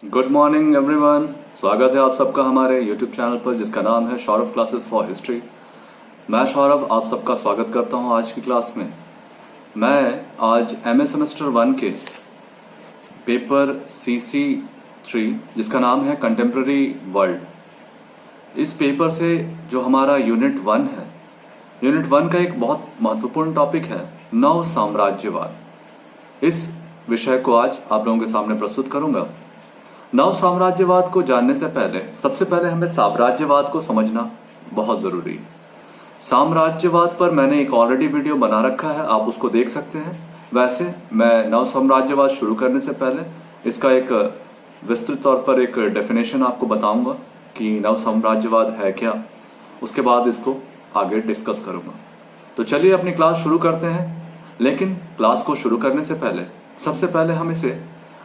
Good morning everyone. स्वागत है आप सबका हमारे यूट्यूब चैनल पर जिसका नाम है सौरभ क्लासेस फॉर हिस्ट्री। मैं सौरभ आप सबका स्वागत करता हूं आज की क्लास में। मैं आज एमए सेमेस्टर 1 के पेपर CC3 जिसका नाम है कंटेम्प्रेरी वर्ल्ड, इस पेपर से जो हमारा यूनिट 1 है, यूनिट 1 का एक बहुत महत्वपूर्ण टॉपिक है नव साम्राज्यवाद। इस विषय को आज आप लोगों के सामने प्रस्तुत करूंगा। नव साम्राज्यवाद को जानने से पहले सबसे पहले हमें साम्राज्यवाद को समझना बहुत जरूरी है। साम्राज्यवाद पर मैंने एक ऑलरेडी वीडियो बना रखा है, आप उसको देख सकते हैं। वैसे मैं नव साम्राज्यवाद शुरू करने से पहले इसका एक विस्तृत तौर पर एक डेफिनेशन आपको बताऊंगा कि नव साम्राज्यवाद है क्या, उसके बाद इसको आगे डिस्कस करूंगा। तो चलिए अपनी क्लास शुरू करते हैं। लेकिन क्लास को शुरू करने से पहले सबसे पहले हम इसे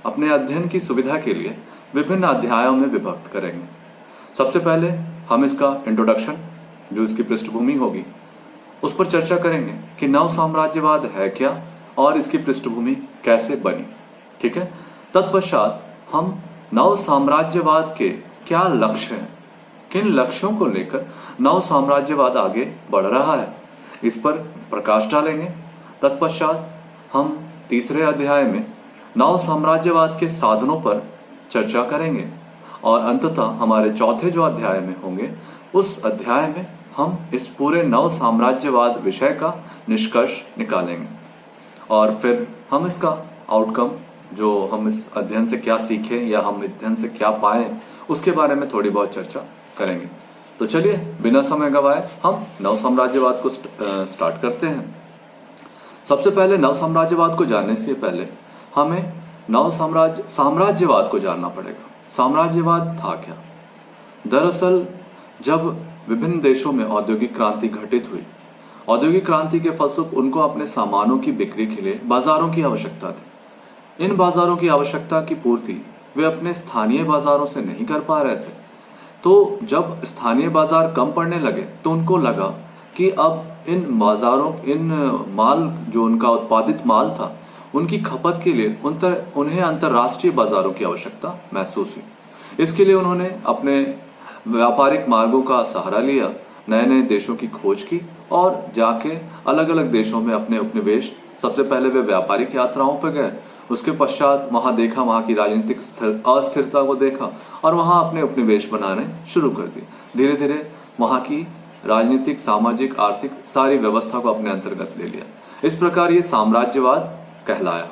अपने अध्ययन की सुविधा के लिए विभिन्न अध्यायों में विभक्त करेंगे। सबसे पहले हम इसका इंट्रोडक्शन, जो इसकी पृष्ठभूमि होगी, उस पर चर्चा करेंगे कि नव साम्राज्यवाद है क्या और इसकी पृष्ठभूमि कैसे बनी। ठीक है। तत्पश्चात हम नव साम्राज्यवाद के क्या लक्ष्य हैं, किन लक्ष्यों को लेकर नव साम्राज्यवाद आगे बढ़ रहा है, इस पर प्रकाश डालेंगे। तत्पश्चात हम तीसरे अध्याय में नव साम्राज्यवाद के साधनों पर चर्चा करेंगे और अंततः हमारे चौथे जो अध्याय में होंगे, उस अध्याय में हम इस पूरे नव साम्राज्यवाद विषय का निष्कर्ष निकालेंगे और फिर हम इसका आउटकम, जो हम इस अध्ययन से क्या सीखे या हम अध्ययन से क्या पाए, उसके बारे में थोड़ी बहुत चर्चा करेंगे। तो चलिए बिना समय गवाए हम नव साम्राज्यवाद को स्टार्ट करते हैं। सबसे पहले नव साम्राज्यवाद को जानने से पहले हमें नव साम्राज्यवाद को जानना पड़ेगा। साम्राज्यवाद था क्या? दरअसल जब विभिन्न देशों में औद्योगिक क्रांति घटित हुई, औद्योगिक क्रांति के फलस्वरूप उनको अपने सामानों की बिक्री के लिए बाजारों की आवश्यकता थी। इन बाजारों की आवश्यकता की पूर्ति वे अपने स्थानीय बाजारों से नहीं कर पा रहे थे। तो जब स्थानीय बाजार कम पड़ने लगे तो उनको लगा कि अब इन बाजारों, इन माल, जो उनका उत्पादित माल था, उनकी खपत के लिए उन्हें अंतर्राष्ट्रीय बाजारों की आवश्यकता महसूस हुई। इसके लिए उन्होंने अपने व्यापारिक मार्गों का सहारा लिया, नए नए देशों की खोज की और जाके अलग अलग देशों में अपने उपनिवेश, सबसे पहले वे व्यापारिक यात्राओं पर गए, उसके पश्चात वहां देखा, वहां की राजनीतिक अस्थिरता को देखा और वहां अपने उपनिवेश बनाने शुरू कर दिए। धीरे धीरे वहां की राजनीतिक, सामाजिक, आर्थिक सारी व्यवस्था को अपने अंतर्गत ले लिया। इस प्रकार ये साम्राज्यवाद कहलाया।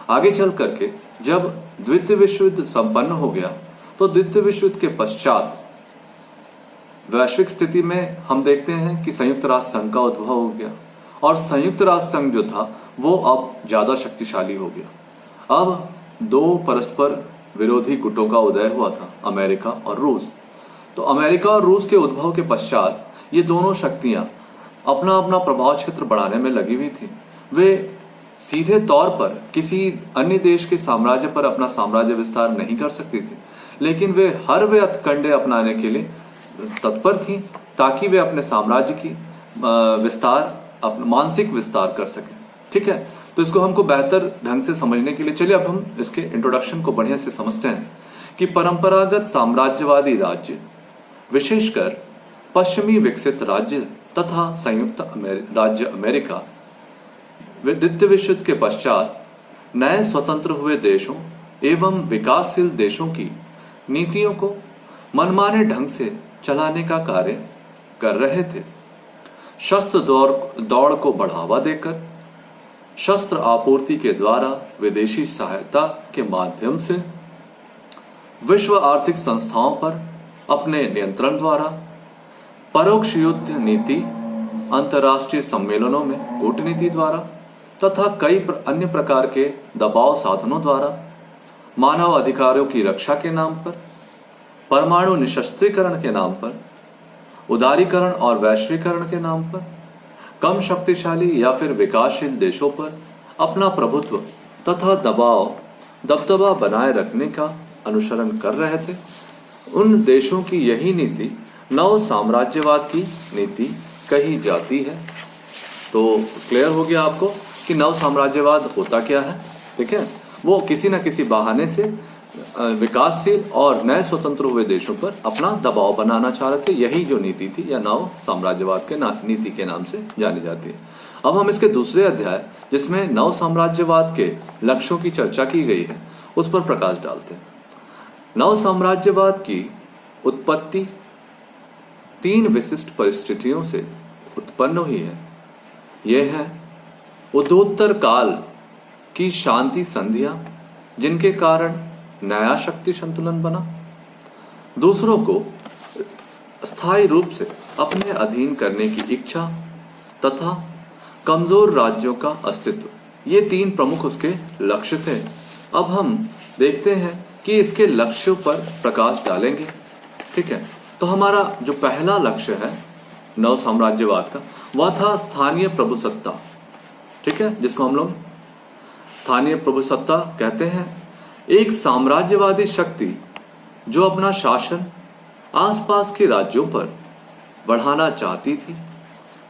आगे चल करके जब द्वितीय विश्व युद्ध संपन्न हो गया तो द्वितीय विश्व युद्ध के पश्चात वैश्विक स्थिति में हम देखते हैं कि संयुक्त राष्ट्र संघ का उद्भव हो गया और संयुक्त राष्ट्र संघ जो था वो अब ज्यादा शक्तिशाली हो गया। अब दो परस्पर विरोधी गुटों का उदय हुआ था, अमेरिका और रूस। तो अमेरिका और रूस के उद्भव के पश्चात ये दोनों शक्तियां अपना अपना प्रभाव क्षेत्र बढ़ाने में लगी हुई थी। वे सीधे तौर पर किसी अन्य देश के साम्राज्य पर अपना साम्राज्य विस्तार नहीं कर सकती थी, लेकिन वे हर वे हथकंडे अपनाने के लिए तत्पर थी ताकि वे अपने साम्राज्य की विस्तार, अपना मानसिक विस्तार कर सकें। ठीक है। तो इसको हमको बेहतर ढंग से समझने के लिए चलिए अब हम इसके इंट्रोडक्शन को बढ़िया से समझते हैं कि परंपरागत साम्राज्यवादी राज्य, विशेषकर पश्चिमी विकसित राज्य तथा संयुक्त राज्य अमेरिका, द्वितीय विश्व युद्ध के पश्चात नए स्वतंत्र हुए देशों एवं विकासशील देशों की नीतियों को मनमाने ढंग से चलाने का कार्य कर रहे थे। शस्त्र दौड़ को बढ़ावा देकर, शस्त्र आपूर्ति के द्वारा, विदेशी सहायता के माध्यम से, विश्व आर्थिक संस्थाओं पर अपने नियंत्रण द्वारा, परोक्ष युद्ध नीति, अंतर्राष्ट्रीय सम्मेलनों में कूटनीति द्वारा तथा कई अन्य प्रकार के दबाव साधनों द्वारा, मानव अधिकारों की रक्षा के नाम पर, परमाणु निशस्त्रीकरण के नाम पर, उदारीकरण और वैश्वीकरण के नाम पर, कम शक्तिशाली या फिर विकासशील देशों पर अपना प्रभुत्व तथा दबदबा बनाए रखने का अनुसरण कर रहे थे। उन देशों की यही नीति नव साम्राज्यवाद की नीति कही जाती है। तो क्लियर हो गया आपको कि नव साम्राज्यवाद होता क्या है। ठीक है। वो किसी न किसी बहाने से विकासशील और नए स्वतंत्र हुए देशों पर अपना दबाव बनाना चाह रहे थे। यही जो नीति थी या नव साम्राज्यवाद के नीति के नाम से जानी जाती है। अब हम इसके दूसरे अध्याय, जिसमें नव साम्राज्यवाद के लक्ष्यों की चर्चा की गई है, उस पर प्रकाश डालते हैं। नव साम्राज्यवाद की उत्पत्ति 3 विशिष्ट परिस्थितियों से उत्पन्न हुई है। यह है उद्धोत्तर काल की शांति संधियां, जिनके कारण नया शक्ति संतुलन बना, दूसरों को स्थायी रूप से अपने अधीन करने की इच्छा तथा कमजोर राज्यों का अस्तित्व। ये 3 प्रमुख उसके लक्ष्य थे। अब हम देखते हैं कि इसके लक्ष्यों पर प्रकाश डालेंगे। ठीक है, तो हमारा जो पहला लक्ष्य है नव साम्राज्यवाद का, वह था स्थानीय प्रभुसत्ता। ठीक है, जिसको हम लोग स्थानीय प्रभुसत्ता कहते हैं। एक साम्राज्यवादी शक्ति जो अपना शासन आसपास के राज्यों पर बढ़ाना चाहती थी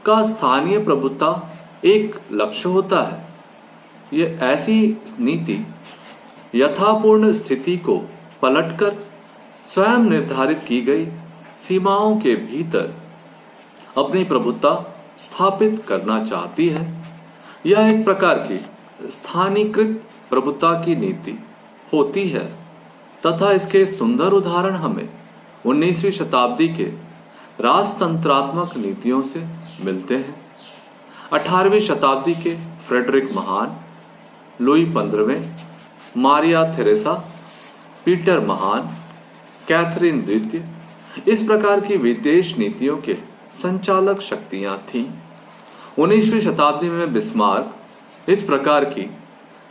का स्थानीय प्रभुत्व एक लक्ष्य होता है। यह ऐसी नीति यथापूर्ण स्थिति को पलटकर स्वयं निर्धारित की गई सीमाओं के भीतर अपनी प्रभुत्व स्थापित करना चाहती है। यह एक प्रकार की स्थानीयकृत प्रभुत्व की नीति होती है तथा इसके सुंदर उदाहरण हमें 19वीं शताब्दी के राजतंत्रात्मक नीतियों से मिलते हैं। 18वीं शताब्दी के फ्रेडरिक महान, लुई 15वें, मारिया थेरेसा, पीटर महान, कैथरीन द्वितीय इस प्रकार की विदेश नीतियों के संचालक शक्तियां थीं। 19वीं शताब्दी में बिस्मार्क इस प्रकार की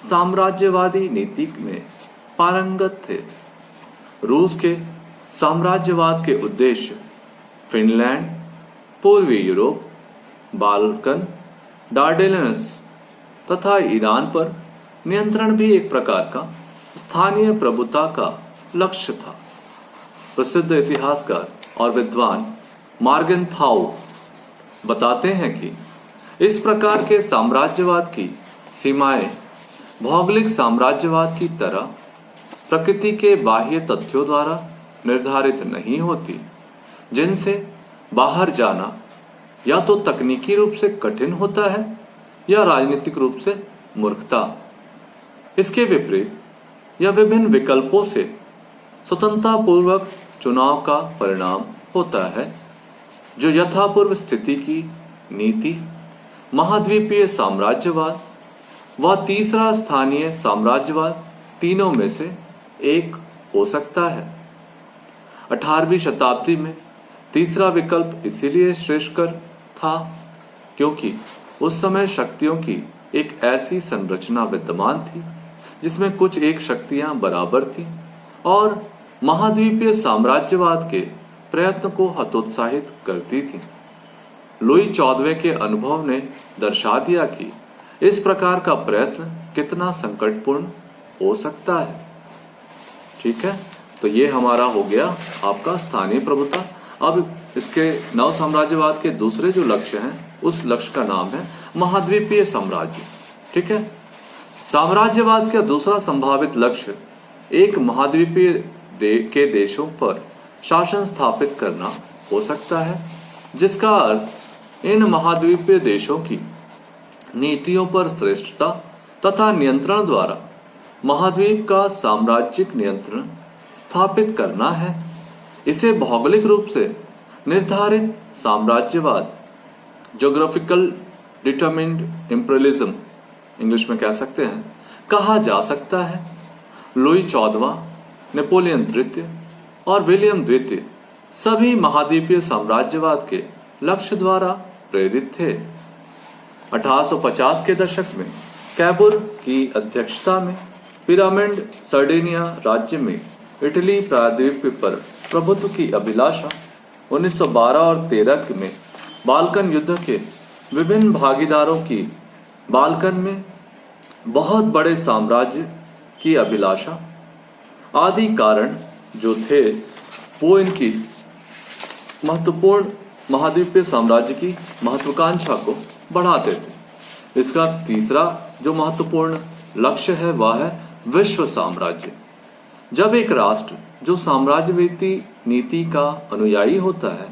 साम्राज्यवादी नीति में पारंगत थे। रूस के साम्राज्यवाद के उद्देश्य फिनलैंड, पूर्वी यूरोप, बाल्कन, डार्डेनेल्स तथा ईरान पर नियंत्रण भी एक प्रकार का स्थानीय प्रभुता का लक्ष्य था। प्रसिद्ध इतिहासकार और विद्वान मार्गेनथाउ बताते हैं कि इस प्रकार के साम्राज्यवाद की सीमाएं भौगोलिक साम्राज्यवाद की तरह प्रकृति के बाह्य तथ्यों द्वारा निर्धारित नहीं होती, जिनसे बाहर जाना या तो तकनीकी रूप से कठिन होता है या राजनीतिक रूप से मूर्खता। इसके विपरीत यह विभिन्न विकल्पों से स्वतंत्रता पूर्वक चुनाव का परिणाम होता है, जो यथापूर्व स्थिति की नीति, महाद्वीपीय साम्राज्यवाद व तीसरा स्थानीय साम्राज्यवाद तीनों में से एक हो सकता है। 18वीं शताब्दी में तीसरा विकल्प इसीलिए श्रेष्ठकर था क्योंकि उस समय शक्तियों की एक ऐसी संरचना विद्यमान थी जिसमें कुछ एक शक्तियां बराबर थीं और महाद्वीपीय साम्राज्यवाद के प्रयत्न को हतोत्साहित करती थी। लुई 14वें के अनुभव ने दर्शा दिया कि इस प्रकार का प्रयत्न कितना संकटपूर्ण हो सकता है। ठीक है, तो ये हमारा हो गया आपका स्थानीय प्रभुता। अब इसके नव साम्राज्यवाद के दूसरे जो लक्ष्य हैं, उस लक्ष्य का नाम है महाद्वीपीय साम्राज्य। ठीक है, साम्राज्यवाद का दूसरा संभावित लक्ष्य एक महाद्वीपीय के देशों पर शासन स्थापित करना हो सकता है, जिसका अर्थ इन महाद्वीपीय देशों की नीतियों पर श्रेष्ठता तथा नियंत्रण द्वारा महाद्वीप का साम्राज्यिक नियंत्रण स्थापित करना है। इसे भौगोलिक रूप से निर्धारित साम्राज्यवाद, ज्योग्राफिकल डिटरमिन्ड इंपीरियलिज्म इंग्लिश में कह सकते हैं, कहा जा सकता है। लुई 14वां, नेपोलियन तृतीय और विलियम द्वितीय सभी महाद्वीपीय साम्राज्यवाद के लक्ष्य द्वारा प्रेरित थे। 1850 के दशक में कैबुर की अध्यक्षता में पिरामिड सर्डिनिया राज्य में इटली प्रायद्वीप पर प्रभुत्व की अभिलाषा 1912 और 13 में बाल्कन युद्ध के विभिन्न भागीदारों की बाल्कन में बहुत बड़े साम्राज्य की अभिलाषा आदि कारण जो थे, वो इनकी महत्वपूर्ण महाद्वीपीय साम्राज्य की महत्वाकांक्षा को बढ़ाते थे। इसका तीसरा जो महत्वपूर्ण लक्ष्य है वह है विश्व साम्राज्य। जब एक राष्ट्र जो साम्राज्यवादी नीति का अनुयायी होता है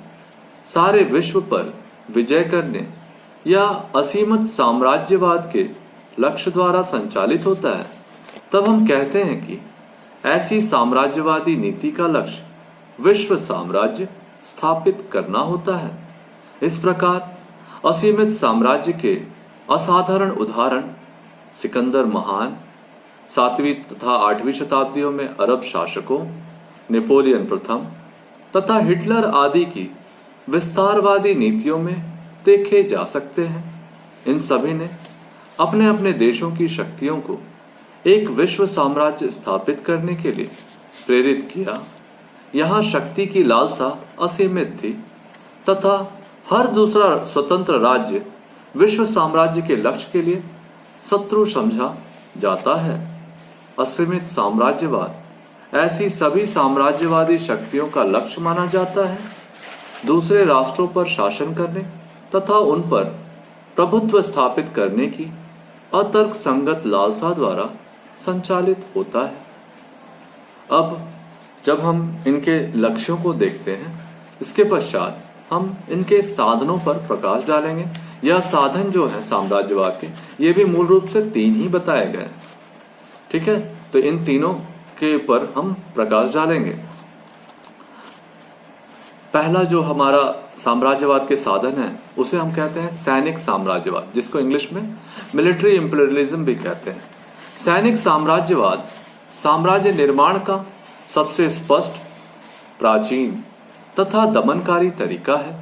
सारे विश्व पर विजय करने या असीमित साम्राज्यवाद के लक्ष्य द्वारा संचालित होता है, तब हम कहते हैं कि ऐसी साम्राज्यवादी नीति का लक्ष्य विश्व साम्राज्य स्थापित करना होता है। इस प्रकार असीमित साम्राज्य के असाधारण उदाहरण सिकंदर महान, 7वीं तथा 8वीं शताब्दियों में अरब शासकों, नेपोलियन प्रथम तथा हिटलर आदि की विस्तारवादी नीतियों में देखे जा सकते हैं। इन सभी ने अपने अपने देशों की शक्तियों को एक विश्व साम्राज्य स्थापित करने के लिए प्रेरित किया। यहाँ शक्ति की लालसा असीमित थी तथा हर दूसरा स्वतंत्र राज्य विश्व साम्राज्य के लक्ष्य के लिए शत्रु समझा जाता है। असीमित साम्राज्यवाद ऐसी सभी साम्राज्यवादी शक्तियों का लक्ष्य माना जाता है। दूसरे राष्ट्रों पर शासन करने तथा उन पर प्रभुत्व स्थापित करने की अतर्क संगत लालसा द्वारा संचालित होता है। अब जब हम इनके लक्ष्यों को देखते हैं, इसके पश्चात हम इनके साधनों पर प्रकाश डालेंगे। यह साधन जो है साम्राज्यवाद के, ये भी मूल रूप से 3 ही बताए गए। ठीक है, तो इन तीनों के ऊपर हम प्रकाश डालेंगे। पहला जो हमारा साम्राज्यवाद के साधन है उसे हम कहते हैं सैनिक साम्राज्यवाद, जिसको इंग्लिश में मिलिट्री इंपीरियलिज्म भी कहते हैं। सैनिक साम्राज्यवाद साम्राज्य निर्माण का सबसे स्पष्ट, प्राचीन तथा दमनकारी तरीका है।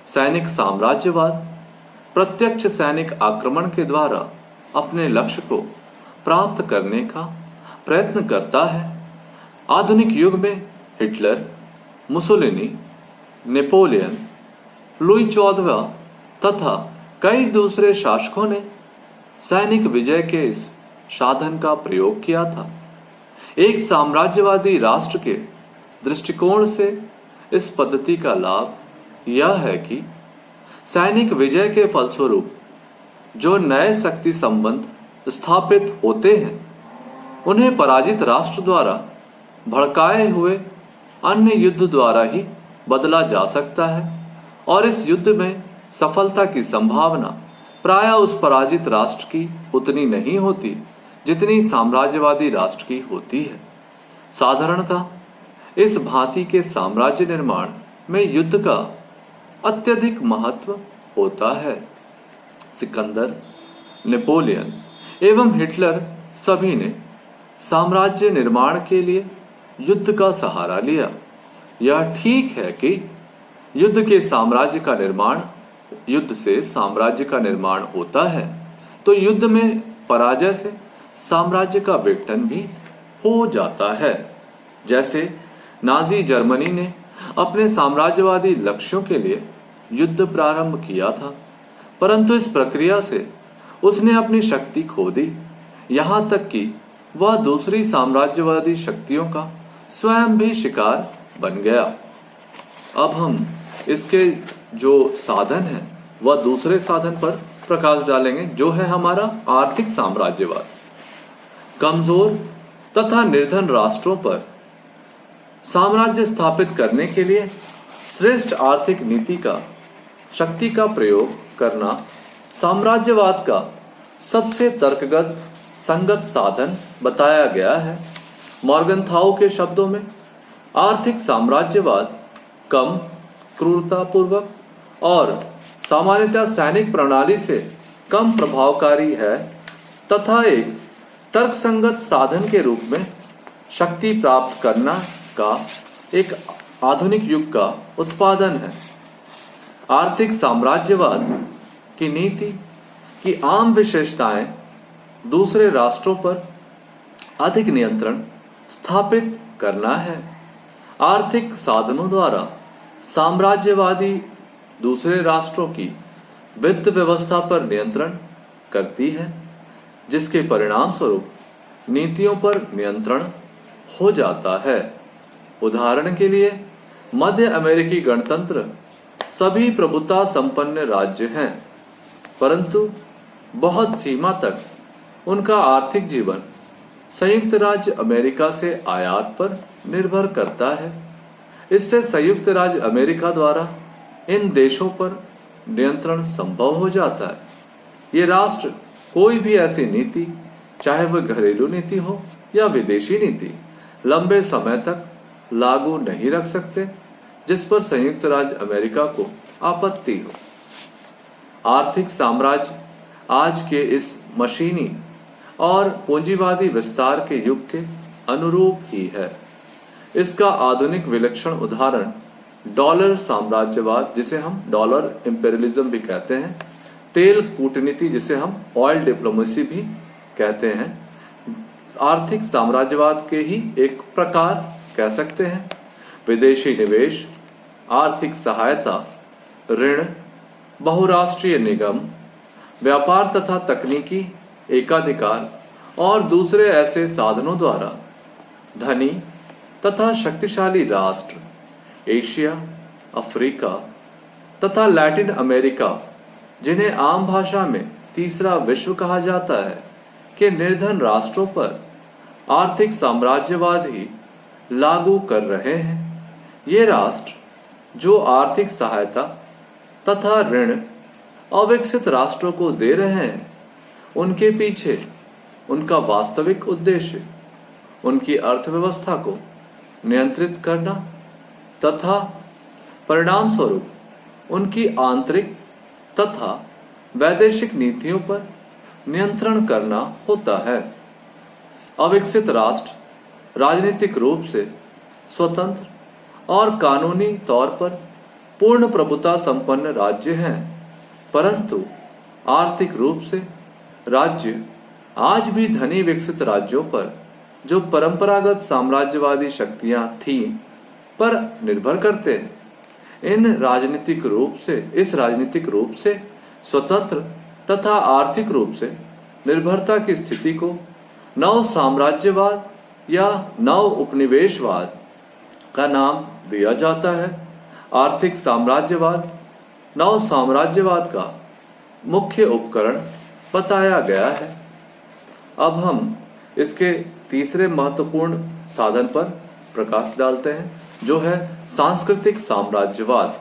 सैनिक साम्राज्यवाद प्रत्यक्ष सैनिक आक्रमण के द्वारा अपने लक्ष्य को प्राप्त करने का प्रयत्न करता है। आधुनिक युग में हिटलर, मुसोलिनी, नेपोलियन, लुई 14वां तथा कई दूसरे शासकों ने सैनिक विजय के इस साधन का प्रयोग किया था। एक साम्राज्यवादी राष्ट्र के दृष्टिकोण से इस पद्धति का लाभ यह है कि सैनिक विजय के फलस्वरूप जो नए शक्ति संबंध स्थापित होते हैं उन्हें पराजित राष्ट्र द्वारा भड़काए हुए अन्य युद्ध द्वारा ही बदला जा सकता है और इस युद्ध में सफलता की संभावना प्रायः उस पराजित राष्ट्र की उतनी नहीं होती जितनी साम्राज्यवादी राष्ट्र की होती है। साधारणतः इस भांति के साम्राज्य निर्माण में युद्ध का अत्यधिक महत्व होता है। सिकंदर, नेपोलियन एवं हिटलर सभी ने साम्राज्य निर्माण के लिए युद्ध का सहारा लिया। यह ठीक है कि युद्ध से साम्राज्य का निर्माण होता है, तो युद्ध में पराजय से साम्राज्य का विघटन भी हो जाता है। जैसे नाजी जर्मनी ने अपने साम्राज्यवादी लक्ष्यों के लिए युद्ध प्रारंभ किया था, परंतु इस प्रक्रिया से उसने अपनी शक्ति खो दी, यहाँ तक कि वह दूसरी साम्राज्यवादी शक्तियों का स्वयं भी शिकार बन गया। अब हम इसके जो साधन है वह दूसरे साधन पर प्रकाश डालेंगे, जो है हमारा आर्थिक साम्राज्यवाद। कमजोर तथा निर्धन राष्ट्रों पर साम्राज्य स्थापित करने के लिए श्रेष्ठ आर्थिक नीति का शक्ति का प्रयोग करना साम्राज्यवाद का सबसे तर्कगत संगत साधन बताया गया है। मॉर्गनथाउ के शब्दों में आर्थिक साम्राज्यवाद कम क्रूरतापूर्वक और सामान्यतः सैनिक प्रणाली से कम प्रभावकारी है तथा एक तर्कसंगत साधन के रूप में शक्ति प्राप्त करना का एक आधुनिक युग का उत्पादन है। आर्थिक साम्राज्यवाद की नीति की आम विशेषताएं दूसरे राष्ट्रों पर अधिक नियंत्रण स्थापित करना है। आर्थिक साधनों द्वारा साम्राज्यवादी दूसरे राष्ट्रों की वित्त व्यवस्था पर नियंत्रण करती है, जिसके परिणाम स्वरूप नीतियों पर नियंत्रण हो जाता है। उदाहरण के लिए मध्य अमेरिकी गणतंत्र सभी प्रभुता संपन्न राज्य हैं, परंतु बहुत सीमा तक उनका आर्थिक जीवन संयुक्त राज्य अमेरिका से आयात पर निर्भर करता है। इससे संयुक्त राज्य अमेरिका द्वारा इन देशों पर नियंत्रण संभव हो जाता है। ये राष्ट्र कोई भी ऐसी नीति, चाहे वह घरेलू नीति हो या विदेशी नीति, लंबे समय तक लागू नहीं रख सकते जिस पर संयुक्त राज्य अमेरिका को आपत्ति हो। आर्थिक साम्राज्य आज के इस मशीनी और पूंजीवादी विस्तार के युग के अनुरूप ही है। इसका आधुनिक विलक्षण उदाहरण डॉलर साम्राज्यवाद, जिसे हम डॉलर इंपेरियलिज्म भी कहते हैं, तेल कूटनीति जिसे हम ऑयल डिप्लोमेसी भी कहते हैं, आर्थिक साम्राज्यवाद के ही एक प्रकार कह सकते हैं। विदेशी निवेश, आर्थिक सहायता, ऋण, बहुराष्ट्रीय निगम, व्यापार तथा तकनीकी एकाधिकार और दूसरे ऐसे साधनों द्वारा धनी तथा शक्तिशाली राष्ट्र एशिया, अफ्रीका तथा लैटिन अमेरिका, जिन्हें आम भाषा में तीसरा विश्व कहा जाता है, के निर्धन राष्ट्रों पर आर्थिक साम्राज्यवाद ही लागू कर रहे हैं। ये राष्ट्र जो आर्थिक सहायता तथा ऋण अविकसित राष्ट्रों को दे रहे हैं, उनके पीछे उनका वास्तविक उद्देश्य उनकी अर्थव्यवस्था को नियंत्रित करना तथा परिणाम स्वरूप उनकी आंतरिक तथा वैदेशिक नीतियों पर नियंत्रण करना होता है। अविकसित राष्ट्र राजनीतिक रूप से स्वतंत्र और कानूनी तौर पर पूर्ण प्रभुता संपन्न राज्य हैं, परंतु आर्थिक रूप से राज्य आज भी धनी विकसित राज्यों पर, जो परंपरागत साम्राज्यवादी शक्तियां थीं, पर निर्भर करते हैं। इस राजनीतिक रूप से स्वतंत्र तथा आर्थिक रूप से निर्भरता की स्थिति को नव साम्राज्यवाद या नव उपनिवेशवाद का नाम दिया जाता है। आर्थिक साम्राज्यवाद नव साम्राज्यवाद का मुख्य उपकरण बताया गया है। अब हम इसके तीसरे महत्वपूर्ण साधन पर प्रकाश डालते हैं, जो है सांस्कृतिक साम्राज्यवाद,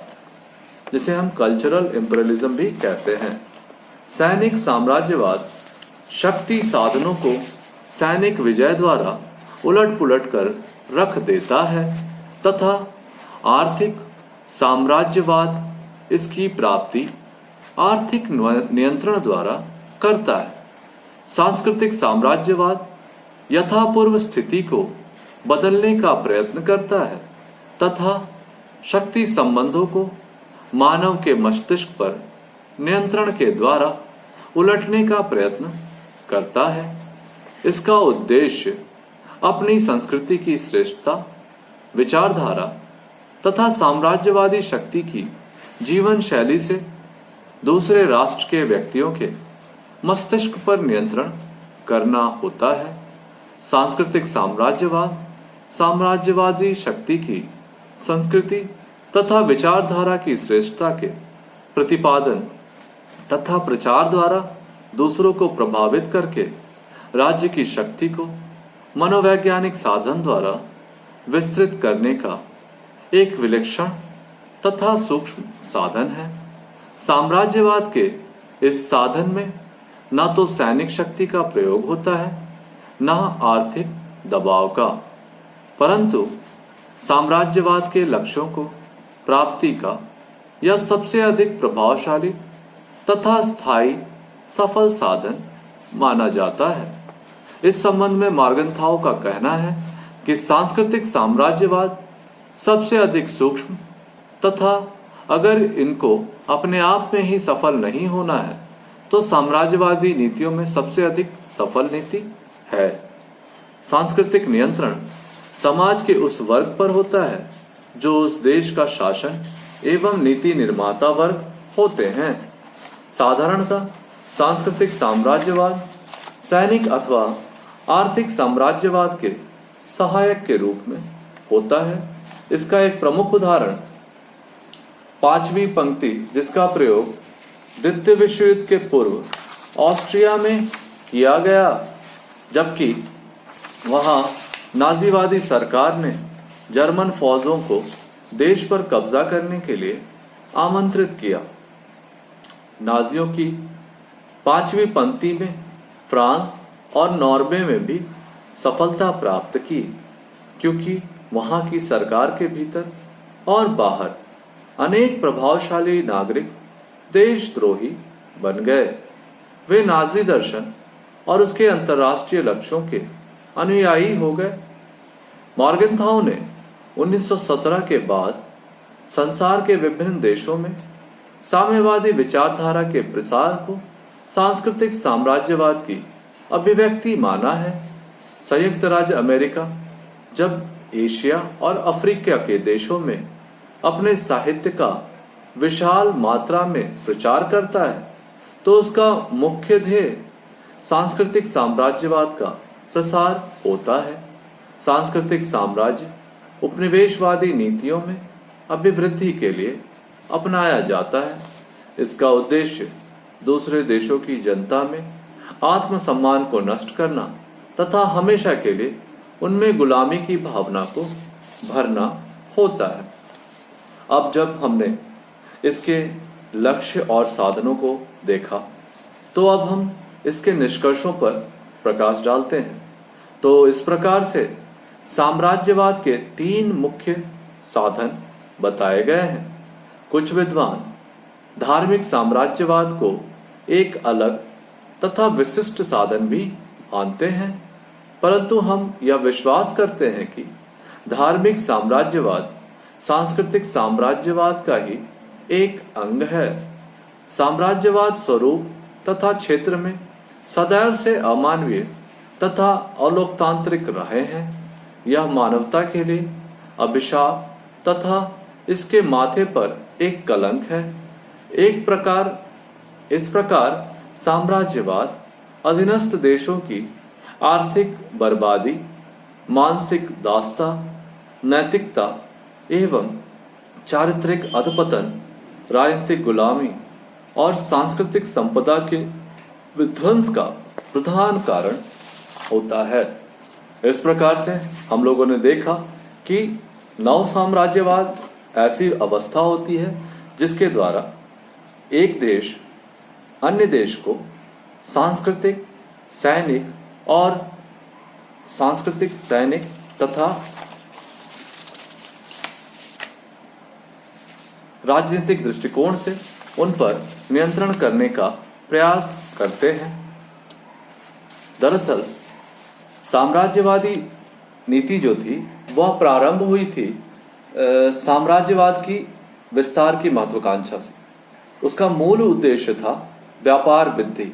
जिसे हम कल्चरल इंपीरियलिज्म भी कहते हैं। सैनिक साम्राज्यवाद शक्ति साधनों को सैनिक विजय द्वारा उलट पुलट कर रख देता है तथा आर्थिक साम्राज्यवाद इसकी प्राप्ति आर्थिक नियंत्रण द्वारा करता है। सांस्कृतिक साम्राज्यवाद यथापूर्व स्थिति को बदलने का प्रयत्न करता है तथा शक्ति संबंधों को मानव के मस्तिष्क पर नियंत्रण के द्वारा उलटने का प्रयत्न करता है। इसका उद्देश्य अपनी संस्कृति की श्रेष्ठता, विचारधारा तथा साम्राज्यवादी शक्ति की जीवन शैली से दूसरे राष्ट्र के व्यक्तियों के मस्तिष्क पर नियंत्रण करना होता है। सांस्कृतिक साम्राज्यवाद साम्राज्यवादी शक्ति की संस्कृति तथा विचारधारा की श्रेष्ठता के प्रतिपादन तथा प्रचार द्वारा दूसरों को प्रभावित करके राज्य की शक्ति को मनोवैज्ञानिक साधन द्वारा विस्तृत करने का एक विलक्षण तथा सूक्ष्म साधन है। साम्राज्यवाद के इस साधन में न तो सैनिक शक्ति का प्रयोग होता है, न आर्थिक दबाव का, परंतु साम्राज्यवाद के लक्ष्यों को प्राप्ति का यह सबसे अधिक प्रभावशाली तथा स्थायी सफल साधन माना जाता है। इस संबंध में मार्गन्थाउ का कहना है कि सांस्कृतिक साम्राज्यवाद सबसे अधिक सूक्ष्म तथा अगर इनको अपने आप में ही सफल नहीं होना है तो साम्राज्यवादी नीतियों में सबसे अधिक सफल नीति है। सांस्कृतिक नियंत्रण समाज के उस वर्ग पर होता है जो उस देश का शासन एवं नीति निर्माता वर्ग होते हैं। साधारणतः सांस्कृतिक साम्राज्यवाद सैनिक अथवा आर्थिक साम्राज्यवाद के सहायक के रूप में होता है। इसका एक प्रमुख उदाहरण पांचवी पंक्ति, जिसका प्रयोग द्वितीय विश्व युद्ध के पूर्व ऑस्ट्रिया में किया गया, जबकि वहां नाजीवादी सरकार ने जर्मन फौजों को देश पर कब्जा करने के लिए आमंत्रित किया। नाजियों की पांचवी पंक्ति में फ्रांस और नॉर्वे में भी सफलता प्राप्त की, क्योंकि वहां की सरकार के भीतर और बाहर अनेक प्रभावशाली नागरिक देशद्रोही बन गए। वे नाजी दर्शन और उसके अंतर्राष्ट्रीय लक्ष्यों के अनुयायी हो गए। मॉर्गनथाउ ने 1917 के बाद संसार के विभिन्न देशों में साम्यवादी विचारधारा के प्रसार को सांस्कृतिक साम्राज्यवाद की अभिव्यक्ति माना है। संयुक्त राज्य अमेरिका जब एशिया और अफ्रीका के देशों में अपने साहित्य का विशाल मात्रा में प्रचार करता है, तो उसका मुख्य ध्येय सांस्कृतिक साम्राज्यवाद का प्रसार होता है। सांस्कृतिक साम्राज्य उपनिवेशवादी नीतियों में अभिवृद्धि के लिए अपनाया जाता है। इसका उद्देश्य दूसरे देशों की जनता में आत्मसम्मान को नष्ट करना तथा हमेशा के लिए उनमें गुलामी की भावना को भरना होता है। अब जब हमने इसके लक्ष्य और साधनों को देखा, तो अब हम इसके निष्कर्षों पर प्रकाश डालते हैं। तो इस प्रकार से साम्राज्यवाद के 3 मुख्य साधन बताए गए हैं। कुछ विद्वान धार्मिक साम्राज्यवाद को एक अलग तथा विशिष्ट साधन भी मानते हैं, परंतु हम यह विश्वास करते हैं कि धार्मिक साम्राज्यवाद सांस्कृतिक साम्राज्यवाद का ही एक अंग है। साम्राज्यवाद स्वरूप तथा क्षेत्र में सदैव से अमानवीय तथा अलोकतांत्रिक रहे हैं। यह मानवता के लिए अभिशाप तथा इसके माथे पर एक कलंक है। इस प्रकार साम्राज्यवाद अधीनस्थ देशों की आर्थिक बर्बादी, मानसिक दास्ता, नैतिकता एवं चारित्रिक अधपतन, राजनीतिक गुलामी और सांस्कृतिक संपदा के विध्वंस का प्रधान कारण होता है। इस प्रकार से हम लोगों ने देखा कि नव साम्राज्यवाद ऐसी अवस्था होती है जिसके द्वारा एक देश अन्य देश को सांस्कृतिक, सैनिक तथा राजनीतिक दृष्टिकोण से उन पर नियंत्रण करने का प्रयास करते हैं। दरअसल साम्राज्यवादी नीति जो थी वह प्रारंभ हुई थी साम्राज्यवाद की विस्तार की महत्वाकांक्षा से। उसका मूल उद्देश्य था व्यापार वृद्धि,